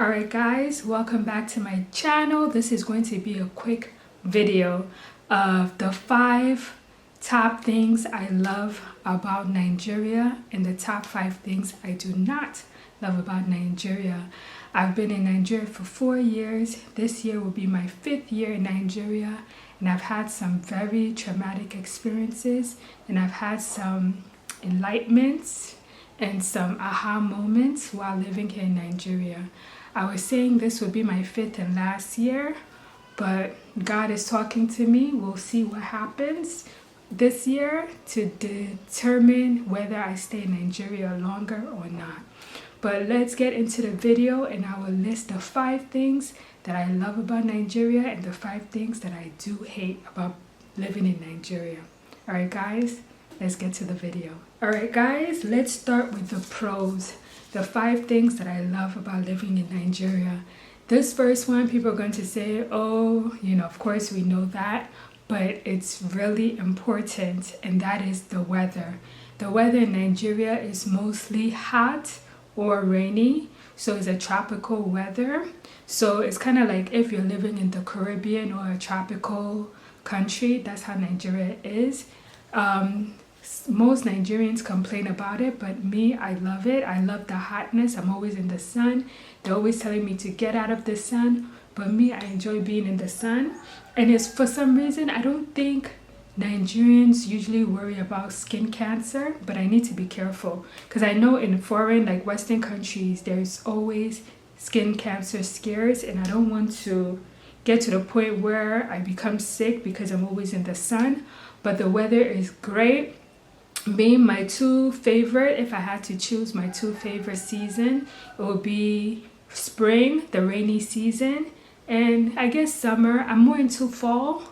Alright guys, welcome back to my channel. This is going to be a quick video of the 5 top things I love about Nigeria and the top 5 things I do not love about Nigeria. I've been in Nigeria for 4 years. This year will be my 5th year in Nigeria, and I've had some very traumatic experiences, and I've had some enlightenments and some aha moments while living here in Nigeria. I was saying this would be my 5th and last year, but God is talking to me. We'll see what happens this year to determine whether I stay in Nigeria longer or not. But let's get into the video, and I will list the 5 things that I love about Nigeria and the 5 things that I do hate about living in Nigeria. Alright guys, let's get to the video. Alright guys, let's start with the pros. The 5 things that I love about living in Nigeria. This first one, people are going to say, oh, of course we know that, but it's really important, and that is the weather. The weather in Nigeria is mostly hot or rainy, so it's a tropical weather. So it's kind of like if you're living in the Caribbean or a tropical country, that's how Nigeria is. Most Nigerians complain about it, but me, I love it. I love the hotness. I'm always in the sun. They're always telling me to get out of the sun, but me, I enjoy being in the sun. And it's for some reason, I don't think Nigerians usually worry about skin cancer, but I need to be careful because I know in foreign, like Western countries, there's always skin cancer scares, and I don't want to get to the point where I become sick because I'm always in the sun. But the weather is great. Being my 2 favorite, if I had to choose my 2 favorite season, it would be spring, the rainy season, and I guess summer. I'm more into fall,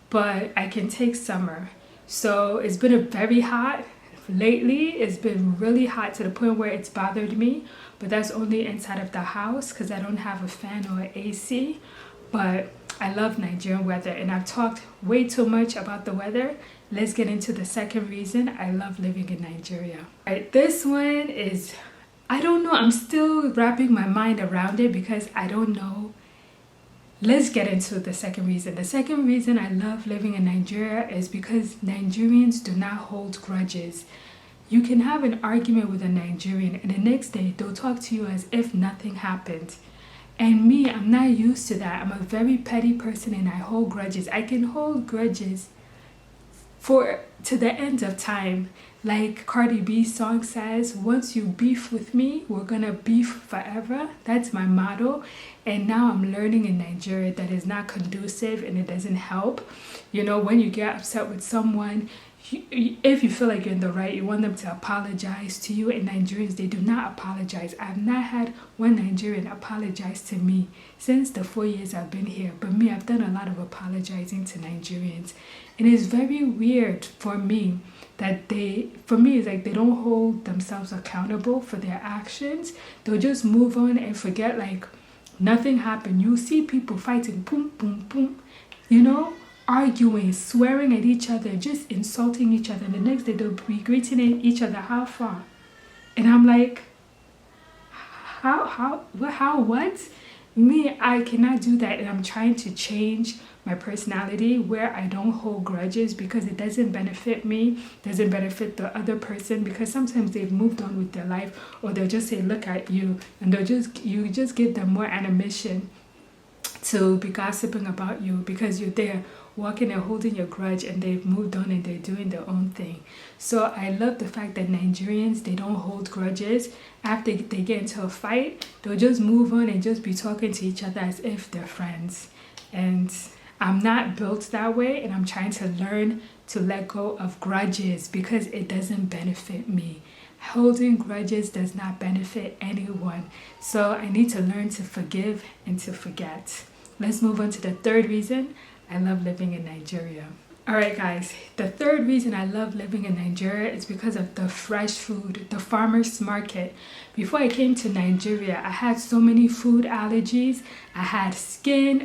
but I can take summer. So it's been a very hot lately. It's been really hot to the point where it's bothered me, but that's only inside of the house because I don't have a fan or AC. But I love Nigerian weather, and I've talked way too much about the weather. Let's get into the second reason I love living in Nigeria. All right, this one is, I don't know, I'm still wrapping my mind around it because I don't know. Let's get into the second reason. The second reason I love living in Nigeria is because Nigerians do not hold grudges. You can have an argument with a Nigerian, and the next day they'll talk to you as if nothing happened. And me, I'm not used to that. I'm a very petty person, and I hold grudges. I can hold grudges to the end of time. Like Cardi B's song says, once you beef with me, we're gonna beef forever. That's my motto. And now I'm learning in Nigeria that is not conducive and it doesn't help. When you get upset with someone, if you feel like you're in the right, you want them to apologize to you. And Nigerians, they do not apologize. I've not had one Nigerian apologize to me since the 4 years I've been here. But me, I've done a lot of apologizing to Nigerians. And it's very weird for me that it's like they don't hold themselves accountable for their actions. They'll just move on and forget like nothing happened. You see people fighting, boom, boom, boom, arguing, swearing at each other, just insulting each other. And the next day they'll be greeting each other, how far? And I'm like, what? Me, I cannot do that, and I'm trying to change my personality where I don't hold grudges because it doesn't benefit me, doesn't benefit the other person, because sometimes they've moved on with their life, or they'll just say, look at you, and you just give them more ammunition to be gossiping about you because you're there walking and holding your grudge, and they've moved on and they're doing their own thing. So I love the fact that Nigerians, they don't hold grudges. After they get into a fight, they'll just move on and just be talking to each other as if they're friends. And I'm not built that way, and I'm trying to learn to let go of grudges because it doesn't benefit me. Holding grudges does not benefit anyone. So I need to learn to forgive and to forget. Let's move on to the third reason I love living in Nigeria. Alright guys, the third reason I love living in Nigeria is because of the fresh food, the farmer's market. Before I came to Nigeria, I had so many food allergies. I had skin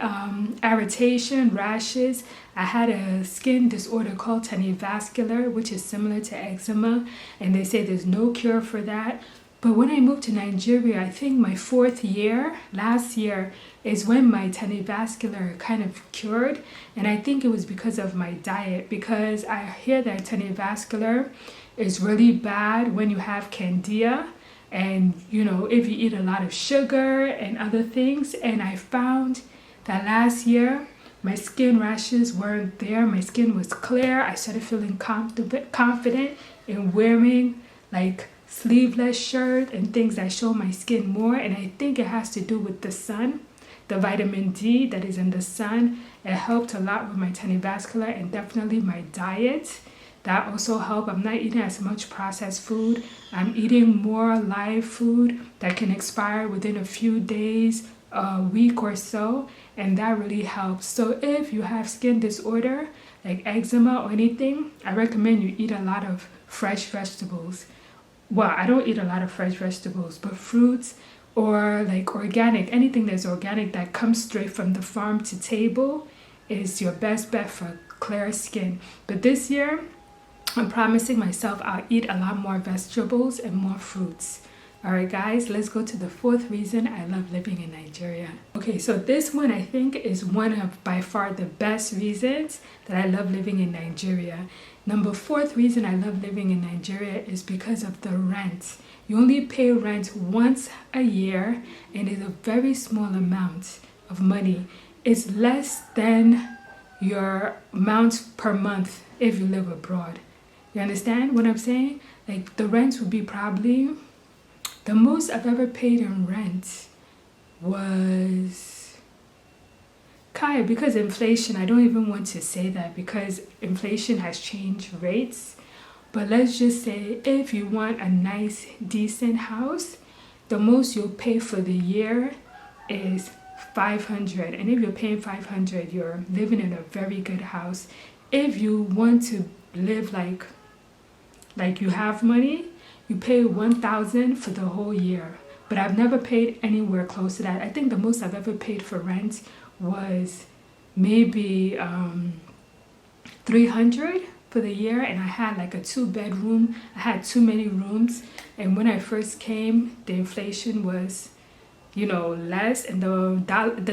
irritation, rashes. I had a skin disorder called tenivascular, which is similar to eczema, and they say there's no cure for that. But when I moved to Nigeria, I think my 4th year, last year, is when my tenivascular kind of cured. And I think it was because of my diet, because I hear that tenivascular is really bad when you have candida. And, you know, if you eat a lot of sugar and other things. And I found that last year, my skin rashes weren't there. My skin was clear. I started feeling confident in wearing like sleeveless shirt and things that show my skin more. And I think it has to do with the sun, the vitamin D that is in the sun. It helped a lot with my tenivascular, and definitely my diet. That also helped. I'm not eating as much processed food. I'm eating more live food that can expire within a few days, a week or so, and that really helps. So if you have skin disorder like eczema or anything, I recommend you eat a lot of fresh vegetables. Well, I don't eat a lot of fresh vegetables, but fruits or like organic, anything that's organic that comes straight from the farm to table is your best bet for clear skin. But this year, I'm promising myself I'll eat a lot more vegetables and more fruits. Alright guys, let's go to the 4th reason I love living in Nigeria. Okay, so this one I think is one of by far the best reasons that I love living in Nigeria. Number 4th reason I love living in Nigeria is because of the rent. You only pay rent once a year, and it's a very small amount of money. It's less than your amount per month if you live abroad. You understand what I'm saying? Like the rent would be probably, the most I've ever paid in rent was, Kaya, because inflation, I don't even want to say that because inflation has changed rates. But let's just say if you want a nice, decent house, the most you'll pay for the year is 500. And if you're paying 500, you're living in a very good house. If you want to live like you have money, you pay 1,000 for the whole year. But I've never paid anywhere close to that. I think the most I've ever paid for rent was maybe 300 for the year, and I had like a 2-bedroom. I had too many rooms, and when I first came, the inflation was, you know, less, and the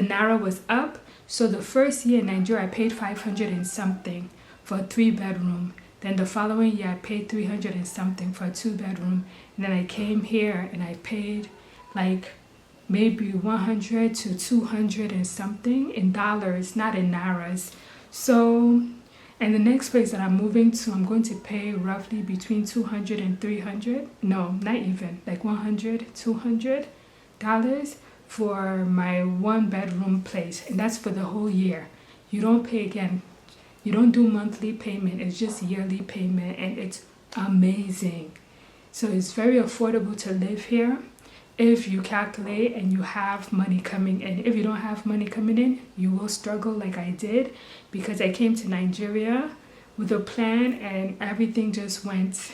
naira was up. So the first year in Nigeria, I paid 500 and something for a 3-bedroom. Then the following year, I paid 300 and something for a 2-bedroom. And then I came here and I paid like maybe 100 to 200 and something in dollars, not in nairas. So, and the next place that I'm moving to, I'm going to pay roughly between 200 and 300. No, not even, like 100, $200 for my 1-bedroom place. And that's for the whole year. You don't pay again. You don't do monthly payment, it's just yearly payment, and it's amazing. So it's very affordable to live here if you calculate and you have money coming in. If you don't have money coming in, you will struggle like I did, because I came to Nigeria with a plan and everything just went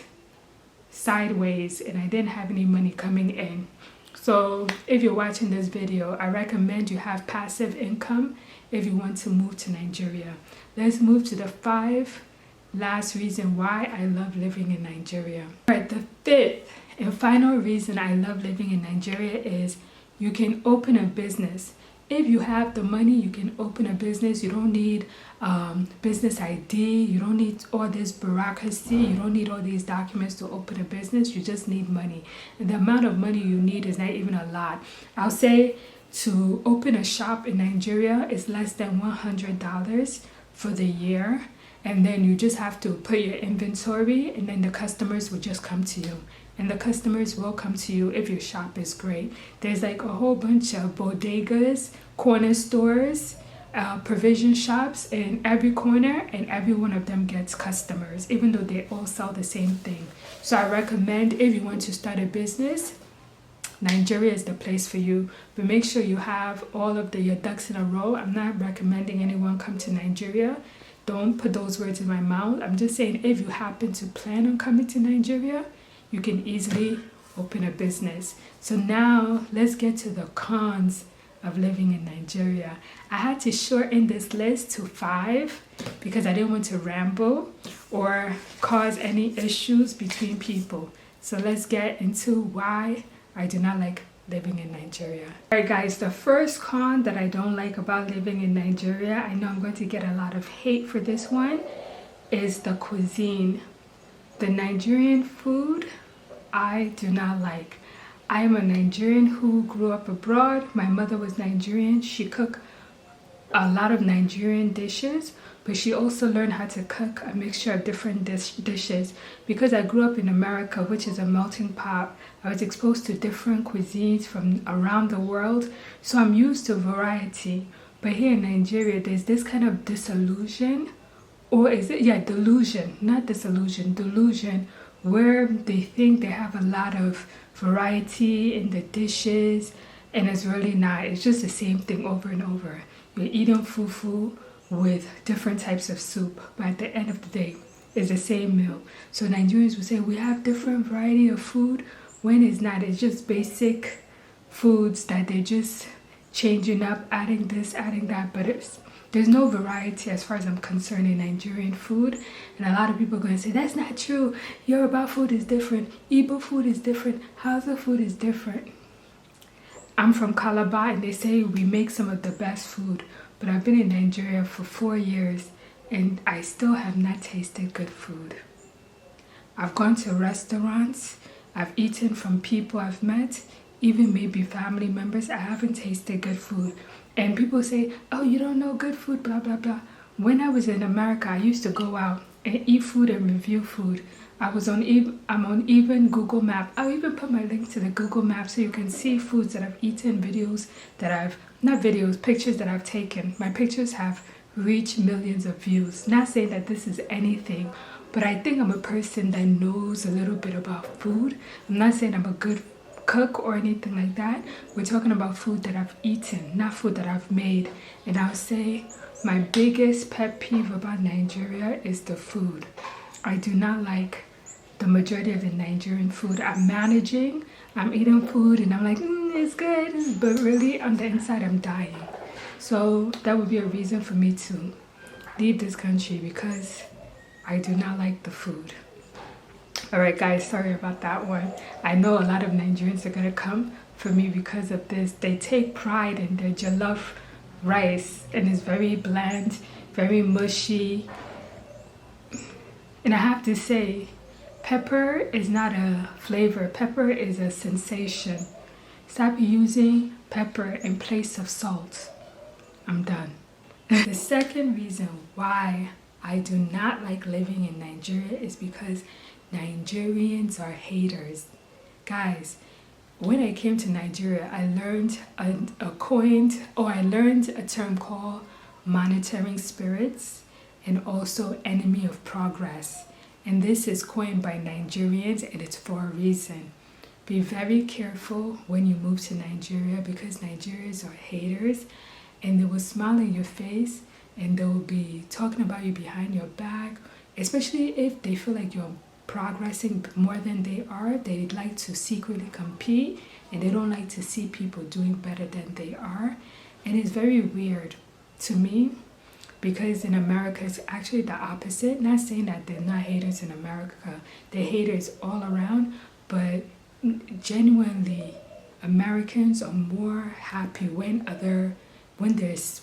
sideways and I didn't have any money coming in. So if you're watching this video, I recommend you have passive income if you want to move to Nigeria. Let's move to the 5 last reason why I love living in Nigeria. All right, the 5th and final reason I love living in Nigeria is you can open a business. If you have the money, you can open a business. You don't need business ID. You don't need all this bureaucracy. You don't need all these documents to open a business. You just need money. And the amount of money you need is not even a lot. I'll say to open a shop in Nigeria is less than $100 for the year. And then you just have to put your inventory, and then the customers will just come to you. And the customers will come to you if your shop is great. There's like a whole bunch of bodegas, corner stores, provision shops in every corner, and every one of them gets customers, even though they all sell the same thing. So I recommend, if you want to start a business, Nigeria is the place for you. But make sure you have all of your ducks in a row. I'm not recommending anyone come to Nigeria. Don't put those words in my mouth. I'm just saying, if you happen to plan on coming to Nigeria, you can easily open a business. So now let's get to the cons of living in Nigeria. I had to shorten this list to 5 because I didn't want to ramble or cause any issues between people. So let's get into why I do not like living in Nigeria. Alright guys, the first con that I don't like about living in Nigeria, I know I'm going to get a lot of hate for this one, is the cuisine. The Nigerian food, I do not like. I am a Nigerian who grew up abroad. My mother was Nigerian. She cooked a lot of Nigerian dishes, but she also learned how to cook a mixture of different dishes. Because I grew up in America, which is a melting pot, I was exposed to different cuisines from around the world, so I'm used to variety. But here in Nigeria, there's this kind of disillusion, or is it, yeah, delusion, not disillusion, delusion, where they think they have a lot of variety in the dishes, and it's really not. It's just the same thing over and over. You're eating fufu with different types of soup, but at the end of the day, it's the same meal. So Nigerians will say we have different variety of food, when it's not. It's just basic foods that they're just changing up, adding this, adding that, but there's no variety as far as I'm concerned in Nigerian food. And a lot of people are going to say, that's not true. Yoruba food is different. Igbo food is different. Hausa food is different. I'm from Calabar and they say we make some of the best food. But I've been in Nigeria for 4 years and I still have not tasted good food. I've gone to restaurants. I've eaten from people I've met, even maybe family members. I haven't tasted good food. And people say, oh, you don't know good food, blah, blah, blah. When I was in America, I used to go out and eat food and review food. I'm on even Google Map. I'll even put my link to the Google Map so you can see foods that I've eaten, videos that pictures that I've taken. My pictures have reached millions of views. Not saying that this is anything, but I think I'm a person that knows a little bit about food. I'm not saying I'm a good cook or anything like that. We're talking about food that I've eaten, not food that I've made. And I'll say my biggest pet peeve about Nigeria is the food. I do not like the majority of the Nigerian food. I'm managing, I'm eating food and I'm like, it's good, but really on the inside I'm dying. So that would be a reason for me to leave this country, because I do not like the food. Alright guys, sorry about that one. I know a lot of Nigerians are gonna come for me because of this. They take pride in their jollof rice and it's very bland, very mushy. And I have to say, pepper is not a flavor. Pepper is a sensation. Stop using pepper in place of salt. I'm done. The second reason why I do not like living in Nigeria is because Nigerians are haters. Guys, when I came to Nigeria, I learned I learned a term called monitoring spirits and also enemy of progress. And this is coined by Nigerians and it's for a reason. Be very careful when you move to Nigeria, because Nigerians are haters and they will smile in your face and they will be talking about you behind your back, especially if they feel like you're progressing more than they are. They like to secretly compete and they don't like to see people doing better than they are. And it's very weird to me, because in America it's actually the opposite. Not saying that they're not haters in America, they're haters all around, but genuinely Americans are more happy when there's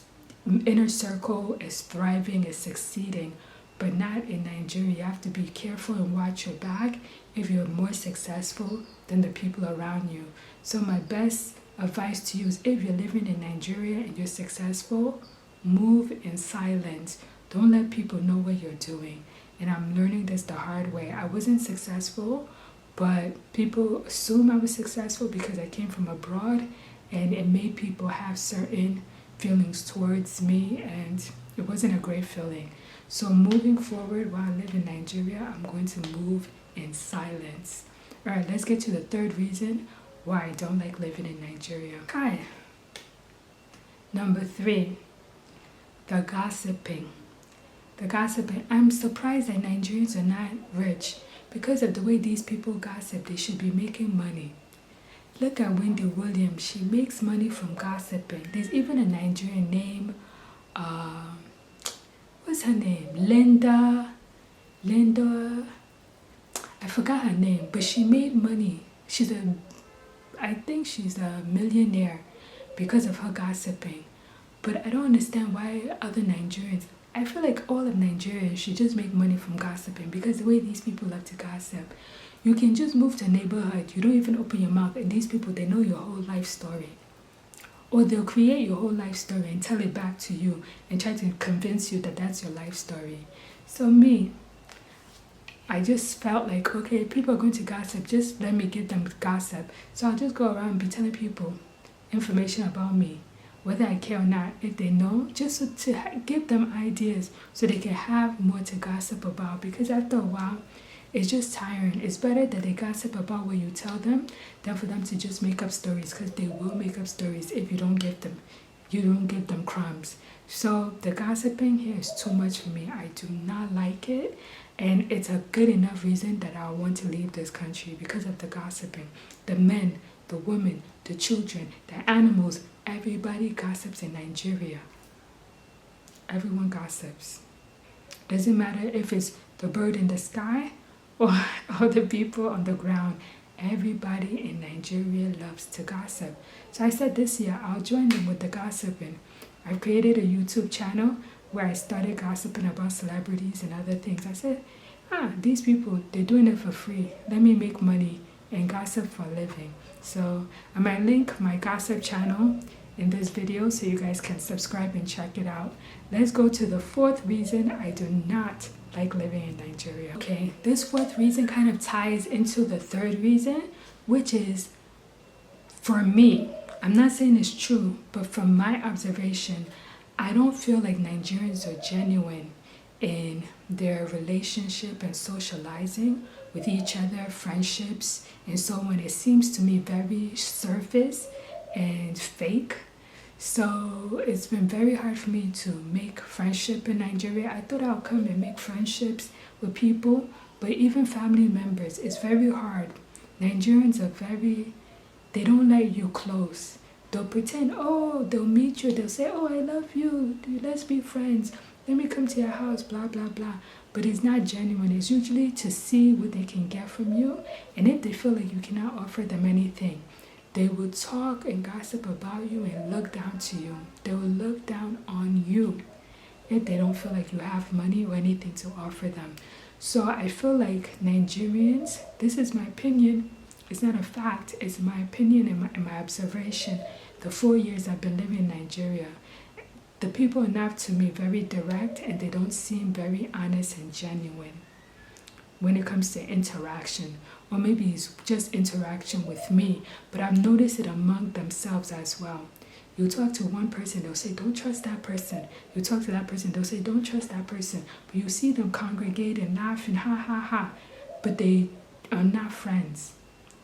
inner circle is thriving, is succeeding. But not in Nigeria. You have to be careful and watch your back if you're more successful than the people around you. So my best advice to you is, if you're living in Nigeria and you're successful, move in silence. Don't let people know what you're doing. And I'm learning this the hard way. I wasn't successful, but people assume I was successful because I came from abroad, and it made people have certain feelings towards me, and it wasn't a great feeling. So moving forward, while I live in Nigeria, I'm going to move in silence. Alright, let's get to the third reason why I don't like living in Nigeria. Okay. Number 3, the gossiping. The gossiping. I'm surprised that Nigerians are not rich. Because of the way these people gossip, they should be making money. Look at Wendy Williams. She makes money from gossiping. There's even a Nigerian name, what's her name? Linda. I forgot her name, but she made money. I think she's a millionaire because of her gossiping. But I don't understand why other Nigerians, I feel like all of Nigeria should just make money from gossiping, because the way these people love to gossip, you can just move to a neighborhood, you don't even open your mouth, and these people, they know your whole life story. Or they'll create your whole life story and tell it back to you and try to convince you that that's your life story. So me, I just felt like, okay, people are going to gossip, just let me give them gossip. So I'll just go around and be telling people information about me, whether I care or not, if they know, just to give them ideas so they can have more to gossip about. Because after a while, it's just tiring. It's better that they gossip about what you tell them than for them to just make up stories, because they will make up stories if you don't give them crumbs. So the gossiping here is too much for me. I do not like it, and it's a good enough reason that I want to leave this country, because of the gossiping. The men, the women, the children, the animals, everybody gossips in Nigeria. Everyone gossips. Doesn't matter if it's the bird in the sky or the people on the ground. Everybody in Nigeria loves to gossip. So I said this year I'll join them with the gossiping. I created a YouTube channel where I started gossiping about celebrities and other things. I said, these people, they're doing it for free. Let me make money and gossip for a living. So I might link my gossip channel in this video so you guys can subscribe and check it out. Let's go to the fourth reason I do not like living in Nigeria. Okay, this fourth reason kind of ties into the third reason, which is, for me, I'm not saying it's true, but from my observation, I don't feel like Nigerians are genuine in their relationship and socializing with each other, friendships, and so on. It seems to me very surface and fake. So it's been very hard for me to make friendship in Nigeria. I thought I'll come and make friendships with people, but even family members, it's very hard. Nigerians are they don't let you close. They'll pretend, they'll meet you, they'll say, I love you, let's be friends, let me come to your house, blah, blah, blah. But it's not genuine. It's usually to see what they can get from you. And if they feel like you cannot offer them anything, they will talk and gossip about you and look down to you. They will look down on you if they don't feel like you have money or anything to offer them. So I feel like Nigerians, this is my opinion, it's not a fact, it's my opinion and my observation. The 4 years I've been living in Nigeria, the people are not, to me, very direct, and they don't seem very honest and genuine when it comes to interaction. Or maybe it's just interaction with me, but I've noticed it among themselves as well. You talk to one person, they'll say, don't trust that person. You talk to that person, they'll say, don't trust that person. But you see them congregate and laugh and ha ha ha, but they are not friends.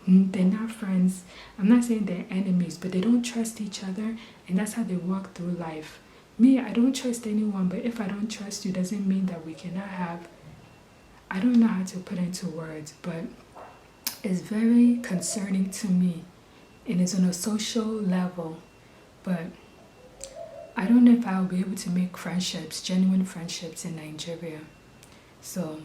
They're not friends. I'm not saying they're enemies, but they don't trust each other, and that's how they walk through life. Me, I don't trust anyone, but if I don't trust you, doesn't mean that we cannot have, I don't know how to put into words, but it's very concerning to me, and it's on a social level. But I don't know if I'll be able to make friendships, genuine friendships in Nigeria. So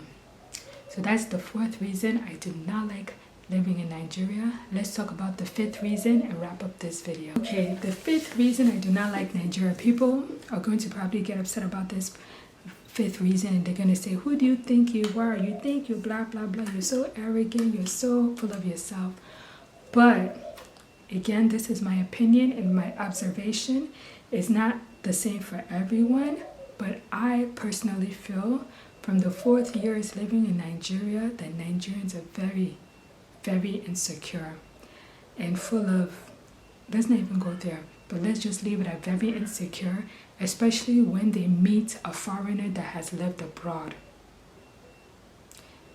that's the fourth reason I do not like living in Nigeria. Let's talk about the fifth reason and wrap up this video. Okay, the fifth reason I do not like Nigeria. People are going to probably get upset about this fifth reason, and they're going to say, who do you think you are? You think you blah, blah, blah. You're so arrogant. You're so full of yourself. But again, this is my opinion and my observation. It's not the same for everyone, but I personally feel from the 4 years living in Nigeria that Nigerians are very, very insecure and full of, let's not even go there, but let's just leave it at very insecure, especially when they meet a foreigner that has lived abroad.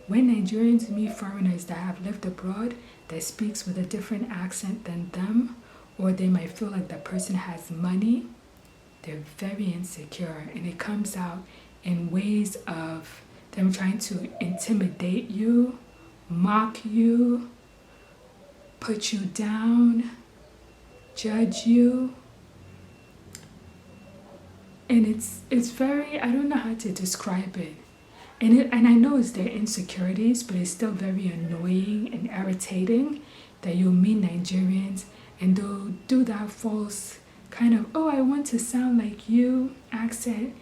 When Nigerians meet foreigners that have lived abroad, that speaks with a different accent than them, or they might feel like the person has money, they're very insecure, and it comes out in ways of them trying to intimidate you, mock you, put you down, judge you. And it's very, I don't know how to describe it. and I know it's their insecurities, but it's still very annoying and irritating that you'll meet Nigerians and they'll do that false kind of, oh, I want to sound like you accent,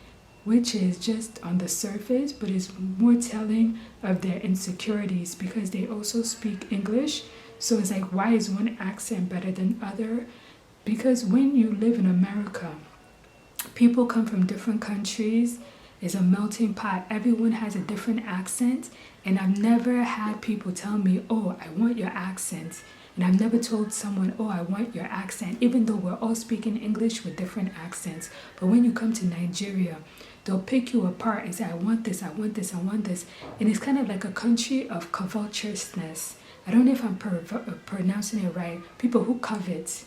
which is just on the surface, but it's more telling of their insecurities because they also speak English. So it's like, why is one accent better than other? Because when you live in America, people come from different countries. It's a melting pot. Everyone has a different accent. And I've never had people tell me, oh, I want your accent. And I've never told someone, oh, I want your accent, even though we're all speaking English with different accents. But when you come to Nigeria, they'll pick you apart and say, I want this, I want this, I want this. And it's kind of like a country of covetousness. I don't know if I'm pronouncing it right. People who covet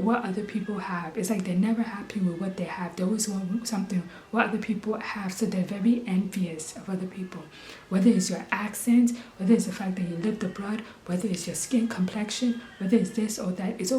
what other people have. It's like they're never happy with what they have. They always want something what other people have. So they're very envious of other people. Whether it's your accent, whether it's the fact that you lived abroad, whether it's your skin complexion, whether it's this or that. It's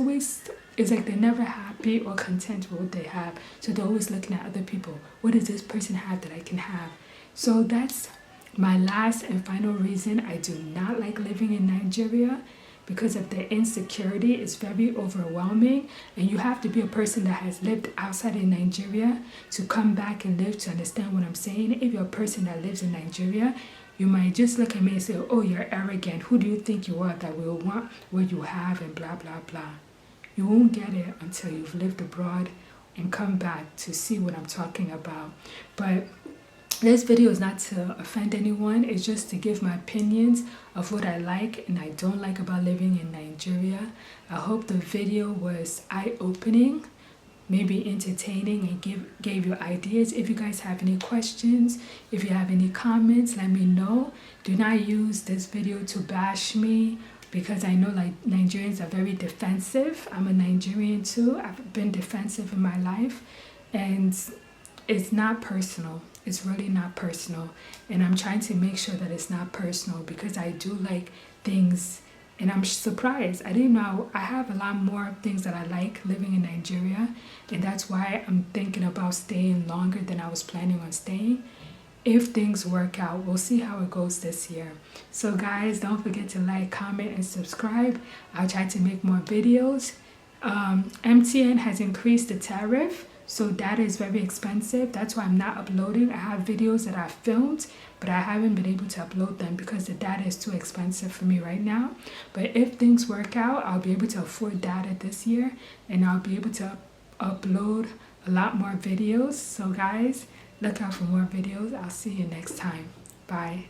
like they're never happy or content with what they have. So they're always looking at other people. What does this person have that I can have? So that's my last and final reason I do not like living in Nigeria. Because of the insecurity, it's very overwhelming, and you have to be a person that has lived outside of Nigeria to come back and live to understand what I'm saying. If you're a person that lives in Nigeria, you might just look at me and say, oh, you're arrogant. Who do you think you are that will want what you have and blah, blah, blah. You won't get it until you've lived abroad and come back to see what I'm talking about. But this video is not to offend anyone. It's just to give my opinions of what I like and I don't like about living in Nigeria. I hope the video was eye-opening, maybe entertaining, and gave you ideas. If you guys have any questions, if you have any comments, let me know. Do not use this video to bash me, because I know like Nigerians are very defensive. I'm a Nigerian too. I've been defensive in my life, and it's not personal. It's really not personal, and I'm trying to make sure that it's not personal because I do like things, and I'm surprised. I didn't know I have a lot more things that I like living in Nigeria, and that's why I'm thinking about staying longer than I was planning on staying. If things work out, we'll see how it goes this year. So guys, don't forget to like, comment, and subscribe. I'll try to make more videos. MTN has increased the tariff. So data is very expensive. That's why I'm not uploading. I have videos that I filmed, but I haven't been able to upload them because the data is too expensive for me right now. But if things work out, I'll be able to afford data this year, and I'll be able to upload a lot more videos. So guys, look out for more videos. I'll see you next time. Bye.